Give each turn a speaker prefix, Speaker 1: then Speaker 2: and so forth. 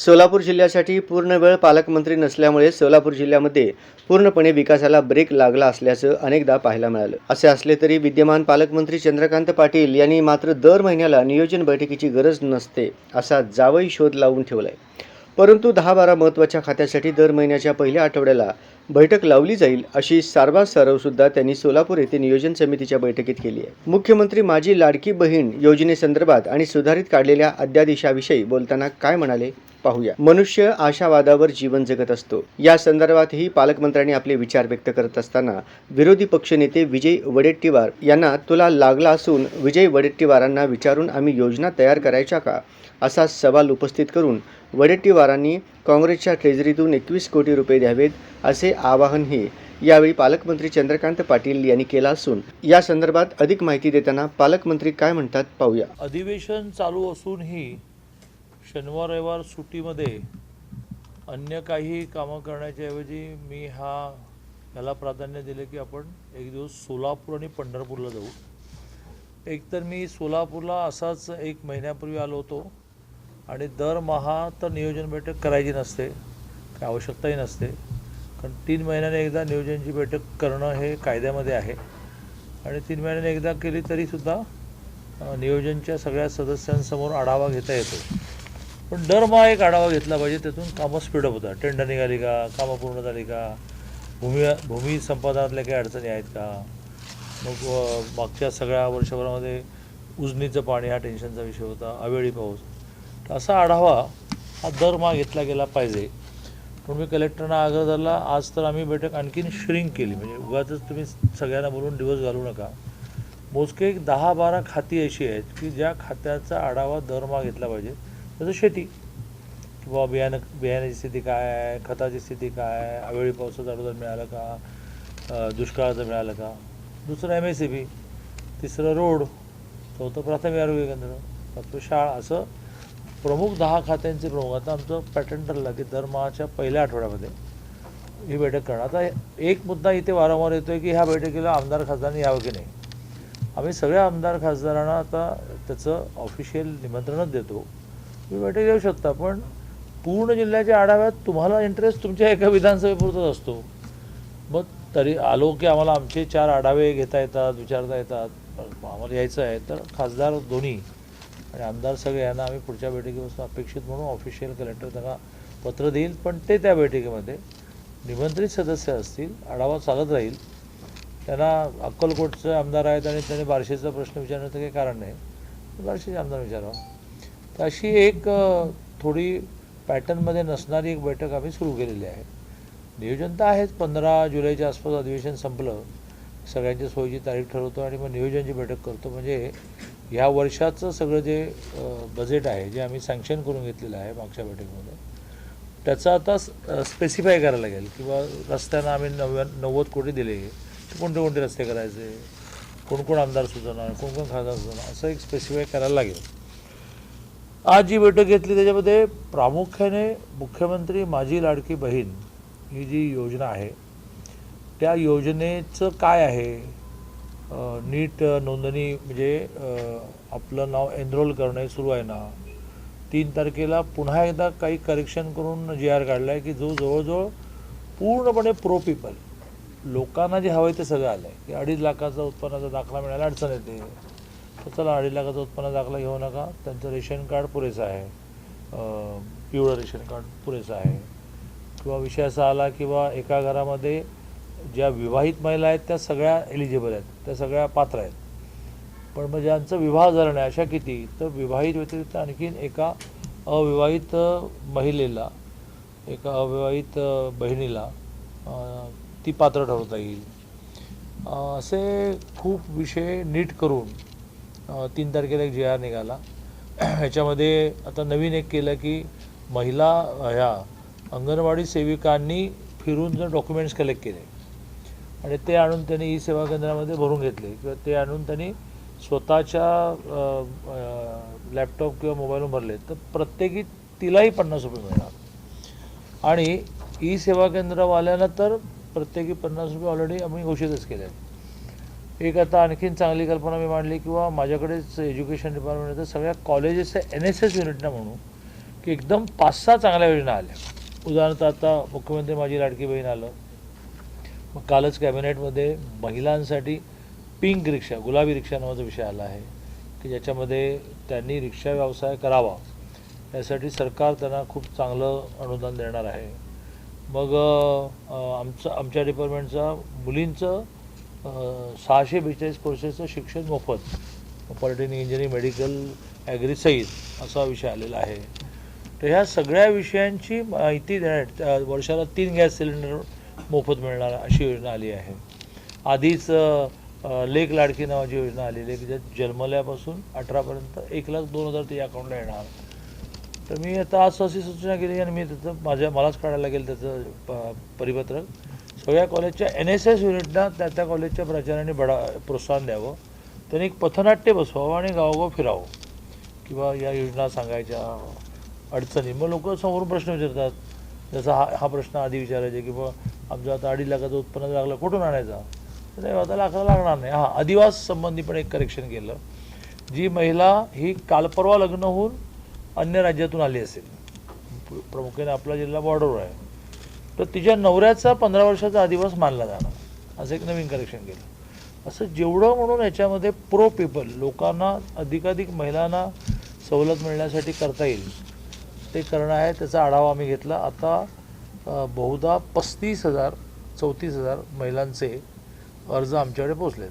Speaker 1: सोलापूर जिल्ह्यासाठी पूर्ण वेळ पालकमंत्री नसल्यामुळे सोलापूर जिल्ह्यामध्ये पूर्णपणे विकासाला ब्रेक लागला असल्याचं अनेकदा पाहायला मिळालं. असे असले तरी विद्यमान पालकमंत्री चंद्रकांत पाटील यांनी मात्र दर महिन्याला नियोजन बैठकीची गरज नसते असा जावई शोध लावून ठेवलाय. परंतु 10-12 महत्त्वाच्या खात्यासाठी दर महिन्याच्या पहिल्या आठवड्याला बैठक लावली जाईल अशी सारवासारव सुद्धा त्यांनी सोलापूर येथे नियोजन समितीच्या बैठकीत केली आहे. मुख्यमंत्री माझी लाडकी बहीण योजनेसंदर्भात आणि सुधारित काढलेल्या अध्यादेशाविषयी बोलताना काय म्हणाले पाहूया. मनुष्य आशावादावर जीवन जगत असतो. या संदर्भातही पालकमंत्र्यांनी आपले विचार व्यक्त करत असताना विरोधी पक्षनेते विजय वडेट्टीवार यांना तुला लागला असून विजय वडेट्टीवारांना विचारून आम्ही योजना तयार करायच्या का असा सवाल उपस्थित करून वडेट्टीवारांनी काँग्रेसच्या ट्रेझरीतून 21 कोटी रुपये द्यावेत असे आवाहनही यावेळी पालकमंत्री चंद्रकांत पाटील यांनी केलं असून या संदर्भात अधिक माहिती देताना पालकमंत्री काय म्हणतात पाहूया.
Speaker 2: अधिवेशन चालू असूनही शनिवार रविवार सुट्टीमध्ये अन्य काही कामं करण्याच्या ऐवजी मी याला प्राधान्य दिले की आपण एक दिवस सोलापूर आणि पंढरपूरला जाऊ. एकतर मी सोलापूरला असाच 1 महिन्यापूर्वी आलो होतो आणि दरमहा तर नियोजन बैठक करायची नसते, काही आवश्यकताही नसते, कारण 3 महिन्याने एकदा नियोजनची बैठक करणं हे कायद्यामध्ये आहे आणि 3 महिन्याने एकदा केली तरीसुद्धा नियोजनच्या सगळ्या सदस्यांसमोर आढावा घेता येतो. पण दरमहा एक आढावा घेतला पाहिजे, त्यातून कामं स्पीडअप होतात. टेंडर निघाली का, कामं पूर्ण झाली का, भूमी संपादनातल्या काही अडचणी आहेत का, मग मागच्या सगळ्या वर्षभरामध्ये उजनीचं पाणी हा टेन्शनचा विषय होता, अवेळी पाऊस. तर असा आढावा हा दरमहा घेतला गेला पाहिजे. म्हणून मी कलेक्टरना आग्रह धरला. आज तर आम्ही बैठक आणखीन श्रिंक केली, म्हणजे उगाचच तुम्ही सगळ्यांना बोलून दिवस घालू नका. मोजके एक 10-12 खाती अशी आहेत की ज्या खात्याचा आढावा दरमहा घेतला पाहिजे. जसं शेती किंवा बियाण्याची स्थिती काय आहे, खताची स्थिती काय आहे, अवेळी पावसाचं अनुदान मिळालं का, दुष्काळाचं मिळालं का, दुसरं MSCB, तिसरं रोड, चौथं प्राथमिक आरोग्य केंद्र, 5वं शाळा, असं प्रमुख 10 खात्यांचे प्रमुख. आता आमचं पॅटर्न ठरलं की दरमहाच्या पहिल्या आठवड्यामध्ये ही बैठक करणार. आता एक मुद्दा इथे वारंवार येतो आहे की ह्या बैठकीला आमदार खासदारांनी यावं की नाही. आम्ही सगळ्या आमदार खासदारांना आता त्याचं ऑफिशियल निमंत्रणच देतो. तुम्ही बैठक येऊ शकता, पण पूर्ण जिल्ह्याच्या आढाव्यात तुम्हाला इंटरेस्ट तुमच्या एका विधानसभेपुरतच असतो. मग तरी आलो की आम्हाला आमचे 4 आढावे घेता येतात, विचारता येतात, आम्हाला यायचं आहे तर खासदार दोन्ही आणि आमदार सगळे यांना आम्ही पुढच्या बैठकीपासून अपेक्षित म्हणून ऑफिशियल कलेक्टर त्यांना पत्र देईल. पण ते त्या बैठकीमध्ये निमंत्रित सदस्य असतील, आढावा चालत राहील. त्यांना अक्कलकोटचे आमदार आहेत आणि त्यांनी बार्शीचा प्रश्न विचारण्याचं काही कारण नाही, बार्शीचे आमदार विचारावा. तर अशी एक थोडी पॅटर्नमध्ये नसणारी एक बैठक आम्ही सुरू केलेली आहे. नियोजन तर आहेच, 15 जुलैच्या आसपास अधिवेशन संपलं, सगळ्यांच्या सोयीची तारीख ठरवतो आणि मग नियोजनची बैठक करतो. म्हणजे ह्या वर्षाचं सगळं जे बजेट आहे, जे आम्ही सँक्शन करून घेतलेलं आहे मागच्या बैठकीमध्ये, त्याचं आता स्पेसिफाय करायला लागेल किंवा रस्त्यांना आम्ही 90 कोटी दिले, कोणते कोणते रस्ते करायचे, कोण आमदार सुचवणार, कोण खासदार सुचवणार, असं एक स्पेसिफाय करायला लागेल. आज जी बैठक घेतली त्याच्यामध्ये प्रामुख्याने मुख्यमंत्री माझी लाडकी बहीण ही जी योजना आहे त्या योजनेचं काय आहे, नीट नोंदणी म्हणजे आपलं नाव एनरोल करणं सुरू आहे ना. 3 तारखेला पुन्हा एकदा काही करेक्शन करून GR काढला आहे की जो जवळजवळ पूर्णपणे प्रो पीपल, लोकांना जे हवं आहे ते सगळं आलं आहे. की 2.5 लाखाचा उत्पन्नाचा दाखला मिळायला अडचण येते, तर चला 2.5 लाखाचा उत्पन्न दाखला घेऊ नका, त्यांचं रेशन कार्ड पुरेसं आहे, पिवळं रेशन कार्ड पुरेसं आहे. किंवा विषय असा आला किंवा एका घरामध्ये ज्या विवाहित महिला आहेत त्या सगळ्या एलिजिबल आहेत, त्या सगळ्या पात्र आहेत, पण मग ज्यांचं विवाह झालं नाही अशा किती, तर विवाहित व्यतिरिक्त आणखीन एका अविवाहित महिलेला, एका अविवाहित बहिणीला ती पात्र ठरवता येईल. असे खूप विषय नीट करून 3 तारखेला एक GR निघाला. ह्याच्यामध्ये आता नवीन एक केलं की महिला ह्या अंगणवाडी सेविकांनी फिरून जर डॉक्युमेंट्स कलेक्ट केले आणि ते आणून त्यांनी सेवा केंद्रामध्ये भरून घेतले किंवा ते आणून त्यांनी स्वतःच्या लॅपटॉप किंवा मोबाईलवर भरले, तर प्रत्येकी तिलाही 50 रुपये मिळणार. आणि सेवा केंद्रवाल्यांना तर प्रत्येकी 50 रुपये ऑलरेडी आम्ही घोषितच केले आहेत. एक आता आणखीन चांगली कल्पना मी मांडली किंवा माझ्याकडेच एज्युकेशन डिपार्टमेंट तर सगळ्या कॉलेजेसच्या NSS युनिटना म्हणू की की एकदम 5-6 चांगल्या योजना आल्या. उदाहरणार्थ आता मुख्यमंत्री माझी लाडकी बहीण आलं. मग कालच कॅबिनेटमध्ये महिलांसाठी पिंक रिक्षा, गुलाबी रिक्षा नावाचा विषय आला आहे की ज्याच्यामध्ये त्यांनी रिक्षा व्यवसाय करावा यासाठी सरकार त्यांना खूप चांगलं अनुदान देणार आहे. मग आमच्या डिपार्टमेंटचा मुलींचं 642 कोर्सेसचं शिक्षण मोफत, पॉलिटेक्निक, इंजिनिअरिंग, मेडिकल, ॲग्री सहित असा विषय आलेला आहे. तर ह्या सगळ्या विषयांची माहिती देण्यात वर्षाला 3 गॅस सिलेंडर मोफत मिळणार अशी योजना आली आहे. आधीच लेक लाडकी नावाची योजना आलेली आहे की ज्यात जन्मल्यापासून 18पर्यंत 1,02,000 ते अकाउंटला येणार. तर मी आता आज अशी सूचना केली आणि मी त्याचं मलाच काढायला लागेल त्याचं परिपत्रक. सगळ्या कॉलेजच्या NSS युनिटना त्या कॉलेजच्या प्राचार्यांनी प्रोत्साहन द्यावं. त्यांनी एक पथनाट्य बसवावं आणि गावोगाव फिरावं किंवा या योजना सांगायच्या अडचणी. मग लोक समोरून प्रश्न विचारतात, जसा हा प्रश्न आधी विचारायचे की मग आमचं आता 2.5 लाखाचं उत्पन्न लागलं, कुठून आणायचा? नाही, आता लाखाला लागणार नाही. आदिवास संबंधी पण एक करेक्शन केलं. जी महिला ही कालपरवा लग्न होऊन अन्य राज्यातून आली असेल, प्रामुख्याने आपला जिल्हा बॉर्डरवर आहे, तर तिच्या नवऱ्याचा 15 वर्षाचा आदिवास मानला जाणार, असं एक नवीन करेक्शन केलं. असं जेवढं म्हणून याच्यामध्ये प्रो पीपल, लोकांना अधिकाधिक महिलांना सवलत मिळण्यासाठी करता येईल ते करणं आहे. त्याचा आढावा आम्ही घेतला. आता बहुधा 35,000-34,000 महिलांचे अर्ज आमच्याकडे पोचलेत.